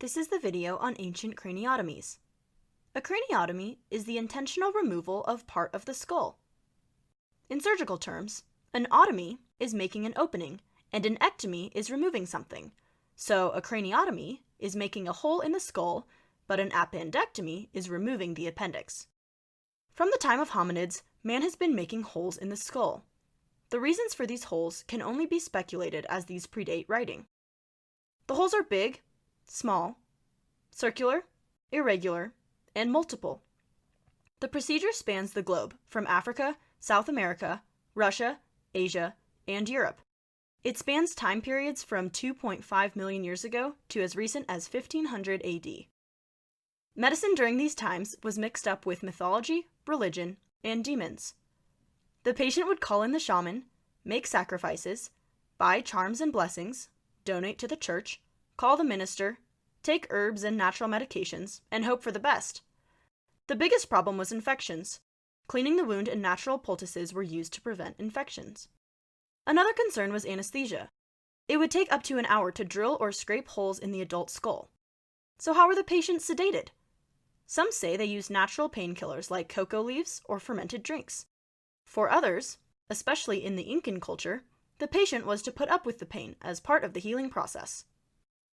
This is the video on ancient craniotomies. A craniotomy is the intentional removal of part of the skull. In surgical terms, an otomy is making an opening, and an ectomy is removing something. So a craniotomy is making a hole in the skull, but an appendectomy is removing the appendix. From the time of hominids, man has been making holes in the skull. The reasons for these holes can only be speculated as these predate writing. The holes are big, small, circular, irregular, and multiple. The procedure spans the globe from Africa, South America, Russia, Asia, and Europe. It spans time periods from 2.5 million years ago to as recent as 1500 AD. Medicine during these times was mixed up with mythology, religion, and demons. The patient would call in the shaman, make sacrifices, buy charms and blessings, donate to the church, call the minister, take herbs and natural medications, and hope for the best. The biggest problem was infections. Cleaning the wound and natural poultices were used to prevent infections. Another concern was anesthesia. It would take up to an hour to drill or scrape holes in the adult skull. So how were the patients sedated? Some say they used natural painkillers like cocoa leaves or fermented drinks. For others, especially in the Incan culture, the patient was to put up with the pain as part of the healing process.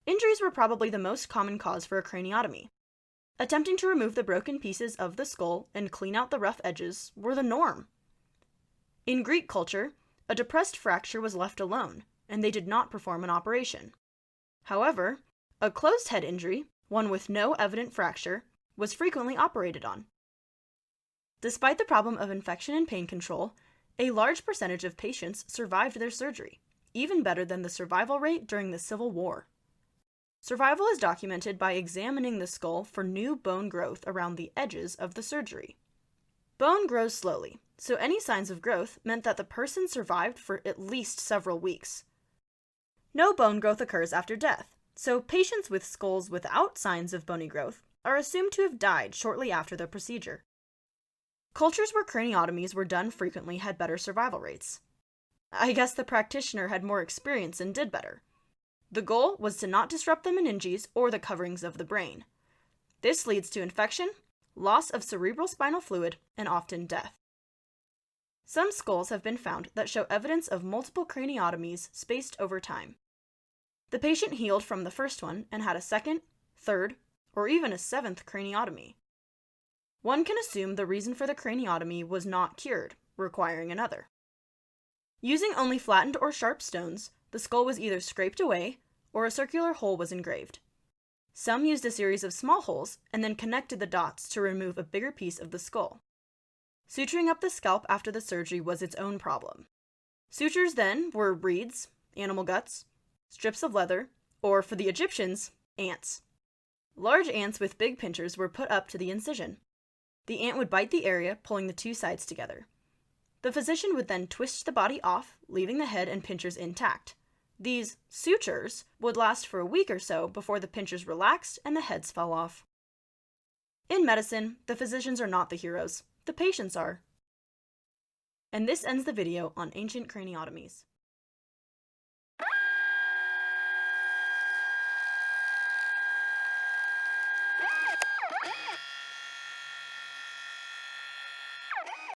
Injuries were probably the most common cause for a craniotomy. Attempting to remove the broken pieces of the skull and clean out the rough edges were the norm. In Greek culture, a depressed fracture was left alone, and they did not perform an operation. However, a closed head injury, one with no evident fracture, was frequently operated on. Despite the problem of infection and pain control, a large percentage of patients survived their surgery, even better than the survival rate during the Civil War. Survival is documented by examining the skull for new bone growth around the edges of the surgery. Bone grows slowly, so any signs of growth meant that the person survived for at least several weeks. No bone growth occurs after death, so patients with skulls without signs of bony growth are assumed to have died shortly after the procedure. Cultures where craniotomies were done frequently had better survival rates. I guess the practitioner had more experience and did better. The goal was to not disrupt the meninges or the coverings of the brain. This leads to infection, loss of cerebral spinal fluid, and often death. Some skulls have been found that show evidence of multiple craniotomies spaced over time. The patient healed from the first one and had a second, third, or even a seventh craniotomy. One can assume the reason for the craniotomy was not cured, requiring another. Using only flattened or sharp stones, the skull was either scraped away or a circular hole was engraved. Some used a series of small holes and then connected the dots to remove a bigger piece of the skull. Suturing up the scalp after the surgery was its own problem. Sutures then were reeds, animal guts, strips of leather, or for the Egyptians, ants. Large ants with big pinchers were put up to the incision. The ant would bite the area, pulling the two sides together. The physician would then twist the body off, leaving the head and pinchers intact. These sutures would last for a week or so before the pinchers relaxed and the heads fell off. In medicine, the physicians are not the heroes, the patients are. And this ends the video on ancient craniotomies.